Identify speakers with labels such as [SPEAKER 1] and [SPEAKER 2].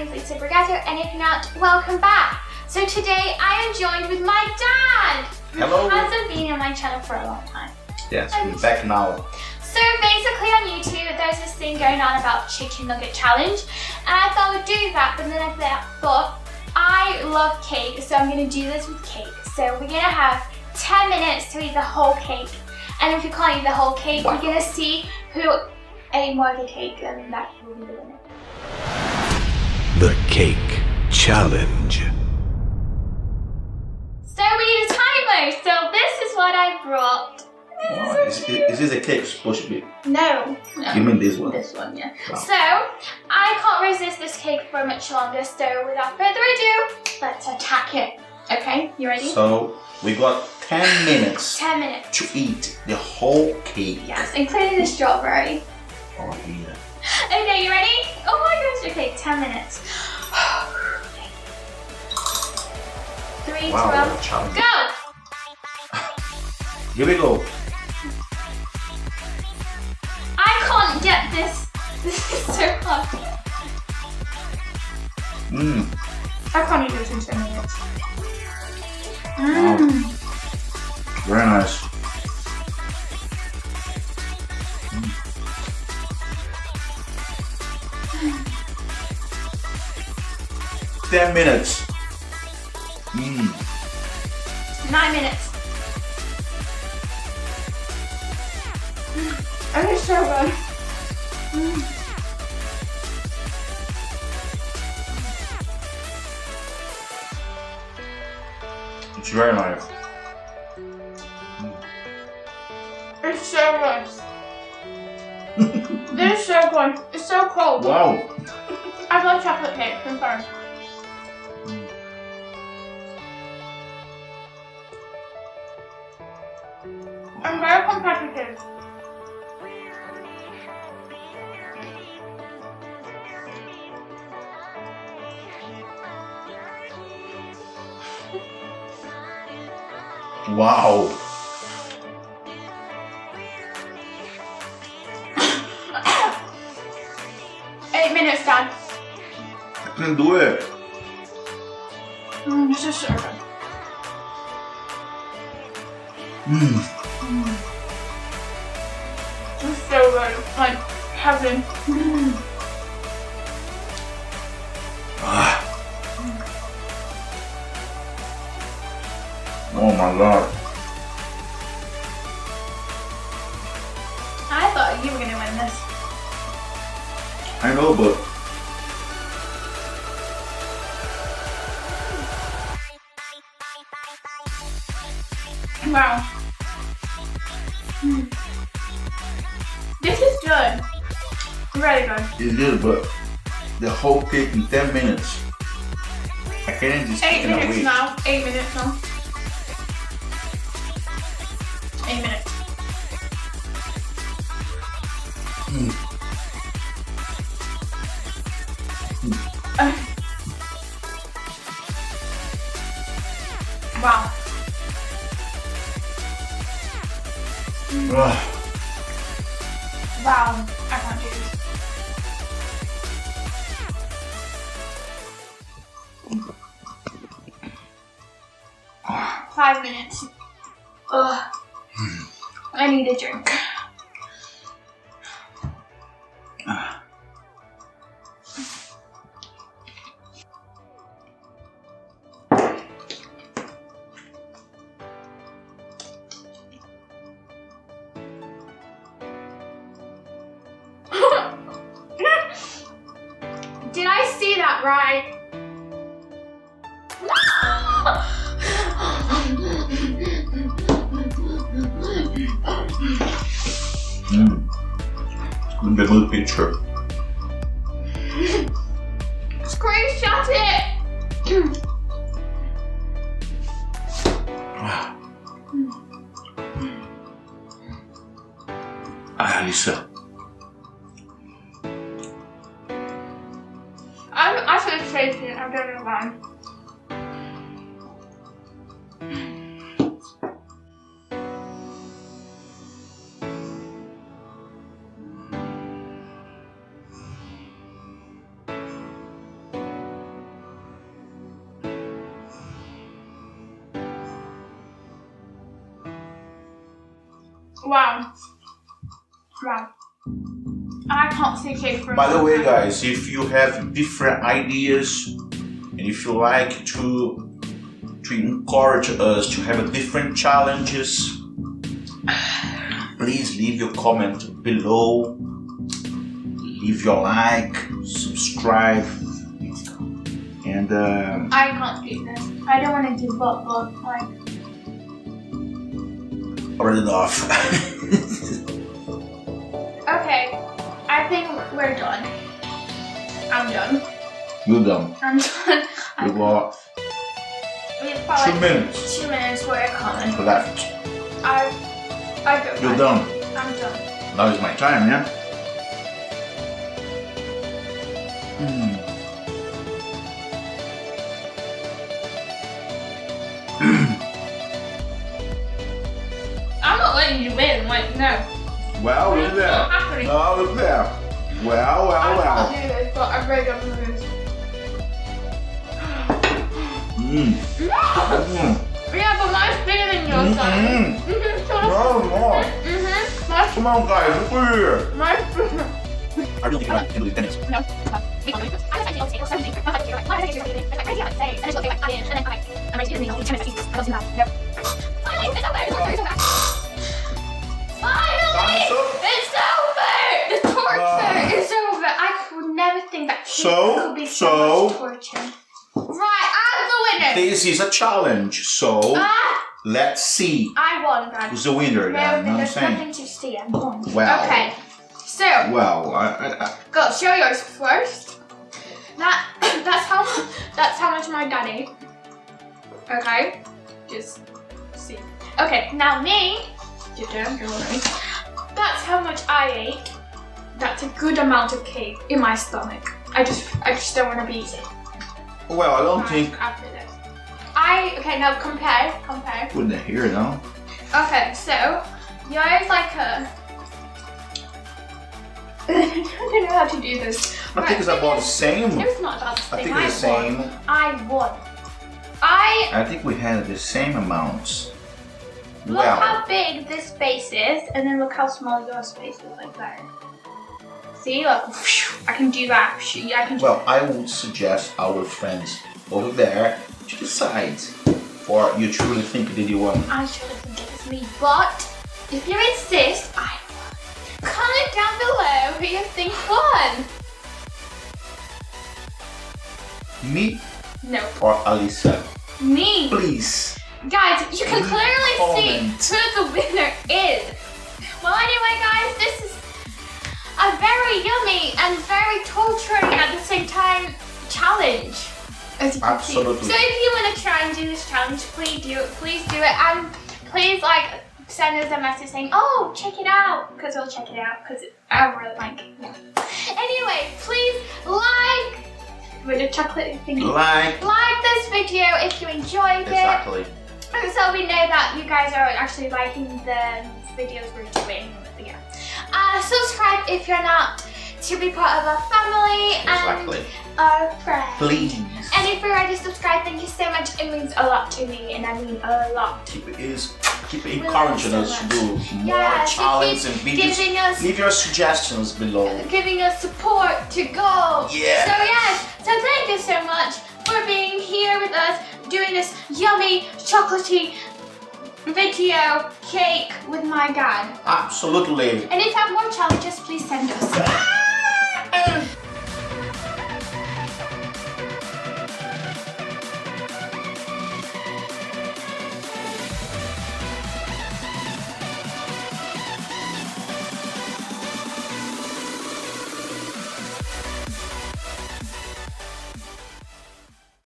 [SPEAKER 1] name is Alyssa Brigatto, and if not, welcome back. So today I am joined with my dad,
[SPEAKER 2] Hello.
[SPEAKER 1] who hasn't been on my channel for a long time.
[SPEAKER 2] Yes, we're back now.
[SPEAKER 1] So basically on YouTube, there's this thing going on about chicken nugget challenge, and I thought we'd do that, but then I thought, I love cake, so I'm gonna do this with cake. So we're gonna have 10 minutes to eat the whole cake, and if you can't eat the whole cake, we're gonna see who ate more of the cake, and that will be the winner.
[SPEAKER 3] The Cake Challenge.
[SPEAKER 1] So we need a timer, so this is what I brought.
[SPEAKER 2] Wow, is this a cake supposed to be?
[SPEAKER 1] No.
[SPEAKER 2] You mean this one?
[SPEAKER 1] This one, yeah.
[SPEAKER 2] Wow.
[SPEAKER 1] So, I can't resist this cake for much longer, so without further ado, let's attack it. Okay, you ready?
[SPEAKER 2] So, we got 10 minutes
[SPEAKER 1] 10 minutes.
[SPEAKER 2] to eat the whole cake.
[SPEAKER 1] Yes, including the strawberry.
[SPEAKER 2] Oh, yeah.
[SPEAKER 1] Okay, you ready? Oh my gosh, okay, 10 minutes. 3,
[SPEAKER 2] Wow,
[SPEAKER 1] 12,
[SPEAKER 2] what a challenge.
[SPEAKER 1] go!
[SPEAKER 2] Here we go.
[SPEAKER 1] I can't get this. This is so hard. I can't eat this in 10 minutes.
[SPEAKER 2] Wow. Very nice. 10 minutes.
[SPEAKER 1] 9 minutes. That is so good.
[SPEAKER 2] It's very nice.
[SPEAKER 1] It's so good. This is so good. It's so cold.
[SPEAKER 2] Wow.
[SPEAKER 1] I love chocolate cake. I'm sorry. I'm very competitive.
[SPEAKER 2] Wow.
[SPEAKER 1] Eight minutes done.
[SPEAKER 2] I can do it.
[SPEAKER 1] This is so good. This is so good. Like heaven.
[SPEAKER 2] Oh my god.
[SPEAKER 1] I thought you were gonna win this.
[SPEAKER 2] I know, but
[SPEAKER 1] Wow. This is good. Really good.
[SPEAKER 2] it's good, but the whole cake in 10 minutes. I can't just
[SPEAKER 1] 8 minutes
[SPEAKER 2] wait.
[SPEAKER 1] now. 8 minutes now. 8 minutes. Wow. Wow. I can't do this.
[SPEAKER 2] Ah.
[SPEAKER 1] 5 minutes. Ugh. I need a drink. Did I see that right?
[SPEAKER 2] Look at the picture.
[SPEAKER 1] Screenshot it!
[SPEAKER 2] Alyssa.
[SPEAKER 1] I should have saved it. I don't know why. Wow. Wow. I can't see cake for.
[SPEAKER 2] By the way, guys, if you have different ideas and if you like to encourage us to have different challenges, please leave your comment below. Leave your like, subscribe, and
[SPEAKER 1] I can't do this. I don't want to give up, but like.
[SPEAKER 2] already enough.
[SPEAKER 1] Okay, I think we're done. I'm done.
[SPEAKER 2] You're done.
[SPEAKER 1] I'm done.
[SPEAKER 2] We got
[SPEAKER 1] We've got
[SPEAKER 2] 2 minutes
[SPEAKER 1] 2 minutes for a comment.
[SPEAKER 2] left.
[SPEAKER 1] I go.
[SPEAKER 2] You're done.
[SPEAKER 1] I'm done.
[SPEAKER 2] Now is my time, yeah?
[SPEAKER 1] I'm not letting you win. Like no.
[SPEAKER 2] Well, look there.
[SPEAKER 1] Not happening.
[SPEAKER 2] Oh, look there. Well.
[SPEAKER 1] I can't do this, but I'm ready to lose. Yeah, but mine's bigger than yours, guys.
[SPEAKER 2] No more.
[SPEAKER 1] Mine's
[SPEAKER 2] Come on, guys, look here.
[SPEAKER 1] mine's bigger.
[SPEAKER 2] I really think I can do 10 minutes.
[SPEAKER 1] No. Finally! It's over! The torture is over. I could never think that could be so much torture. Right, I'm the winner.
[SPEAKER 2] This is a challenge, so let's see
[SPEAKER 1] I won, Dad.
[SPEAKER 2] who's the winner.
[SPEAKER 1] No,
[SPEAKER 2] You know what I'm
[SPEAKER 1] there's
[SPEAKER 2] saying?
[SPEAKER 1] nothing to see. I won.
[SPEAKER 2] Well.
[SPEAKER 1] Okay, so
[SPEAKER 2] Well,
[SPEAKER 1] go show yours first. That's how much my dad ate. Okay, just see. Okay, now me. That's how much I ate. That's a good amount of cake in my stomach. I just don't want to be sick.
[SPEAKER 2] well, I don't think.
[SPEAKER 1] After this. Okay, now compare.
[SPEAKER 2] Put it here now.
[SPEAKER 1] Okay, so yours like a. I don't know how to do this.
[SPEAKER 2] I think it's about the same.
[SPEAKER 1] It's not about the same.
[SPEAKER 2] I think it's the same.
[SPEAKER 1] I won.
[SPEAKER 2] I think we had the same amounts.
[SPEAKER 1] Look how big this space is, and then look how small your space is, like that. See, look, I can do that. I can.
[SPEAKER 2] Well, I would suggest our friends over there to decide for you truly think that you won.
[SPEAKER 1] I truly think it was me, but if you insist, I won. Comment down below who you think won.
[SPEAKER 2] Me
[SPEAKER 1] No,
[SPEAKER 2] or Alyssa?
[SPEAKER 1] me.
[SPEAKER 2] Please.
[SPEAKER 1] Guys, you can clearly
[SPEAKER 2] comment.
[SPEAKER 1] see who the winner is. Well, anyway, guys, this is a very yummy and very torturing at the same time challenge. As you can
[SPEAKER 2] Absolutely.
[SPEAKER 1] see. So if you want to try and do this challenge, please do it. Please do it, and please send us a message saying, "Oh, check it out," because we'll check it out because I really like it. Yeah. Anyway, please like with the chocolate thing.
[SPEAKER 2] Like
[SPEAKER 1] This video if you enjoyed it.
[SPEAKER 2] exactly.
[SPEAKER 1] And so we know that you guys are actually liking the videos we're doing. Yeah. Subscribe if you're not, to be part of our family
[SPEAKER 2] Exactly.
[SPEAKER 1] and our friends.
[SPEAKER 2] Please.
[SPEAKER 1] And if you're already subscribed, thank you so much. It means a lot to me, and I mean a lot.
[SPEAKER 2] Keep encouraging us to do more
[SPEAKER 1] Yes,
[SPEAKER 2] challenges
[SPEAKER 1] keep
[SPEAKER 2] and videos.
[SPEAKER 1] giving us-
[SPEAKER 2] Leave your suggestions below.
[SPEAKER 1] Giving us support to go.
[SPEAKER 2] Yeah.
[SPEAKER 1] So yes, so thank you so much for being here with us, doing this yummy, chocolatey video cake with my dad.
[SPEAKER 2] Absolutely.
[SPEAKER 1] And if you have more challenges, please send us.